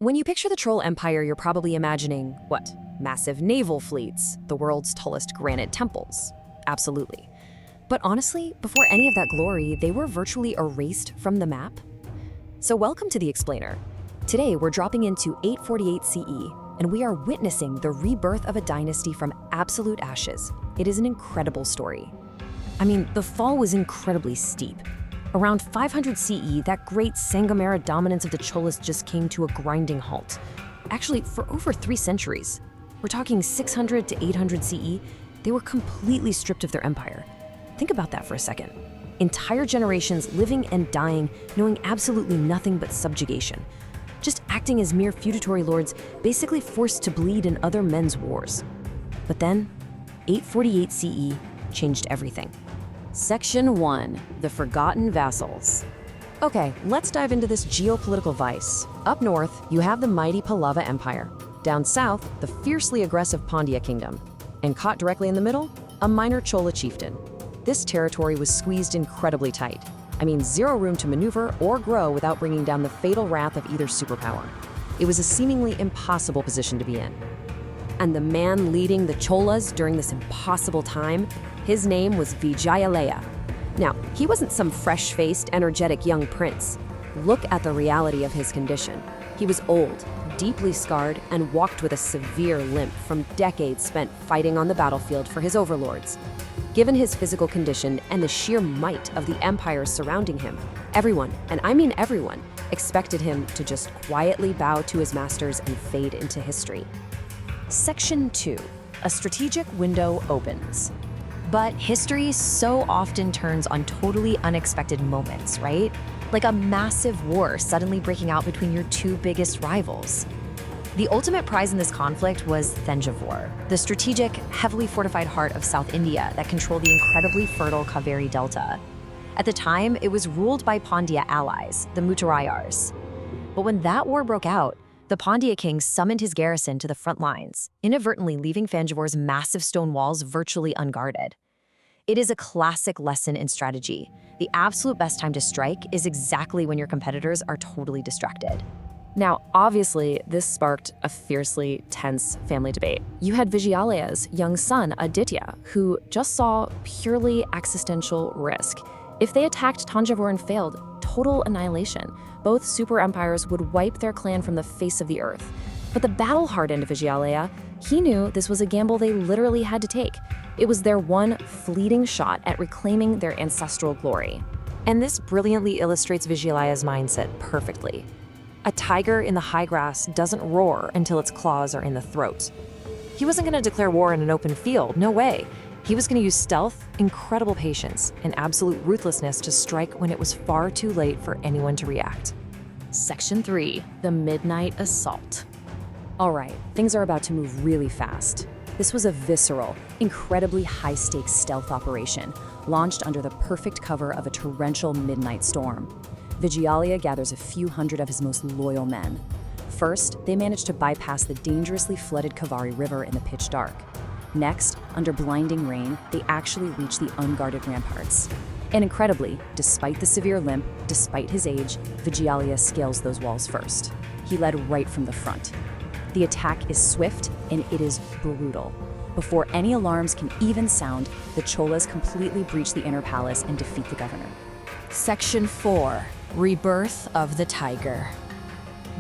When you picture the Troll Empire, you're probably imagining, what? Massive naval fleets, the world's tallest granite temples. Absolutely. But honestly, before any of that glory, they were virtually erased from the map. So welcome to The Explainer. Today, we're dropping into 848 CE, and we are witnessing the rebirth of a dynasty from absolute ashes. It is an incredible story. I mean, the fall was incredibly steep. Around 500 CE, that great Sangam era dominance of the Cholas just came to a grinding halt. Actually, for over 3 centuries. We're talking 600 to 800 CE, they were completely stripped of their empire. Think about that for a second. Entire generations living and dying, knowing absolutely nothing but subjugation. Just acting as mere feudatory lords, basically forced to bleed in other men's wars. But then, 848 CE changed everything. Section 1, the Forgotten Vassals. Okay, let's dive into this geopolitical vice. Up north, you have the mighty Pallava Empire. Down south, the fiercely aggressive Pandya kingdom. And caught directly in the middle, a minor Chola chieftain. This territory was squeezed incredibly tight. I mean, zero room to maneuver or grow without bringing down the fatal wrath of either superpower. It was a seemingly impossible position to be in. And the man leading the Cholas during this impossible time, his name was Vijayalaya. Now, he wasn't some fresh-faced, energetic young prince. Look at the reality of his condition. He was old, deeply scarred, and walked with a severe limp from decades spent fighting on the battlefield for his overlords. Given his physical condition and the sheer might of the empires surrounding him, everyone, and I mean everyone, expected him to just quietly bow to his masters and fade into history. Section 2, a strategic window opens. But history so often turns on totally unexpected moments, right? Like a massive war suddenly breaking out between your 2 biggest rivals. The ultimate prize in this conflict was Thanjavur, the strategic, heavily fortified heart of South India that controlled the incredibly fertile Kaveri Delta. At the time, it was ruled by Pandya allies, the Muttarayars. But when that war broke out, the Pandya king summoned his garrison to the front lines, inadvertently leaving Thanjavor's massive stone walls virtually unguarded. It is a classic lesson in strategy. The absolute best time to strike is exactly when your competitors are totally distracted. Now, obviously, this sparked a fiercely tense family debate. You had Vijayalaya's young son, Aditya, who just saw purely existential risk. If they attacked Thanjavur and failed, total annihilation. Both super empires would wipe their clan from the face of the earth. But the battle-hardened Vijayalaya, he knew this was a gamble they literally had to take. It was their one fleeting shot at reclaiming their ancestral glory. And this brilliantly illustrates Vijayalaya's mindset perfectly. A tiger in the high grass doesn't roar until its claws are in the throat. He wasn't going to declare war in an open field, no way. He was going to use stealth, incredible patience, and absolute ruthlessness to strike when it was far too late for anyone to react. Section 3, the Midnight Assault. All right, things are about to move really fast. This was a visceral, incredibly high-stakes stealth operation, launched under the perfect cover of a torrential midnight storm. Vijayalaya gathers a few hundred of his most loyal men. First, they manage to bypass the dangerously flooded Kaveri River in the pitch dark. Next, under blinding rain, they actually reach the unguarded ramparts. And incredibly, despite the severe limp, despite his age, Vijayalaya scales those walls first. He led right from the front. The attack is swift and it is brutal. Before any alarms can even sound, the Cholas completely breach the inner palace and defeat the governor. Section 4, Rebirth of the Tiger.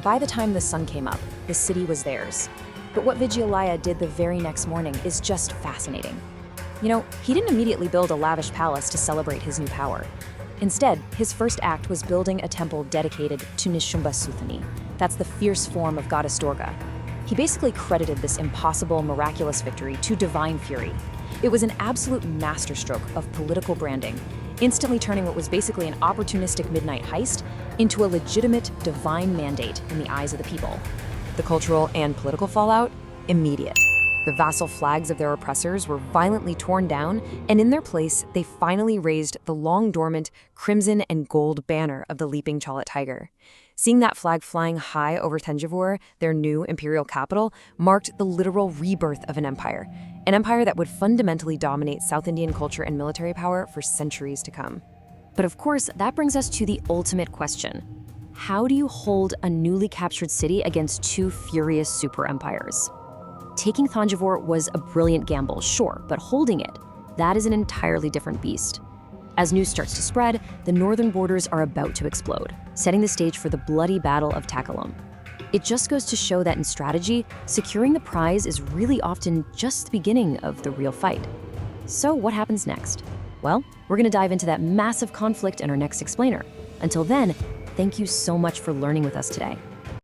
By the time the sun came up, the city was theirs. But what Vijayalaya did the very next morning is just fascinating. You know, he didn't immediately build a lavish palace to celebrate his new power. Instead, his first act was building a temple dedicated to Nishumbhasuthani. That's the fierce form of goddess Durga. He basically credited this impossible, miraculous victory to divine fury. It was an absolute masterstroke of political branding, instantly turning what was basically an opportunistic midnight heist into a legitimate divine mandate in the eyes of the people. The cultural and political fallout? Immediate. The vassal flags of their oppressors were violently torn down, and in their place, they finally raised the long-dormant crimson and gold banner of the leaping Chola tiger. Seeing that flag flying high over Thanjavur, their new imperial capital, marked the literal rebirth of an empire that would fundamentally dominate South Indian culture and military power for centuries to come. But of course, that brings us to the ultimate question. how do you hold a newly captured city against two furious super empires? Taking Thanjavur was a brilliant gamble, sure, but holding it, that is an entirely different beast. As news starts to spread, the northern borders are about to explode, setting the stage for the bloody Battle of Takkalam. It just goes to show that in strategy, securing the prize is really often just the beginning of the real fight. So what happens next? Well, we're going to dive into that massive conflict in our next explainer. Until then, thank you so much for learning with us today.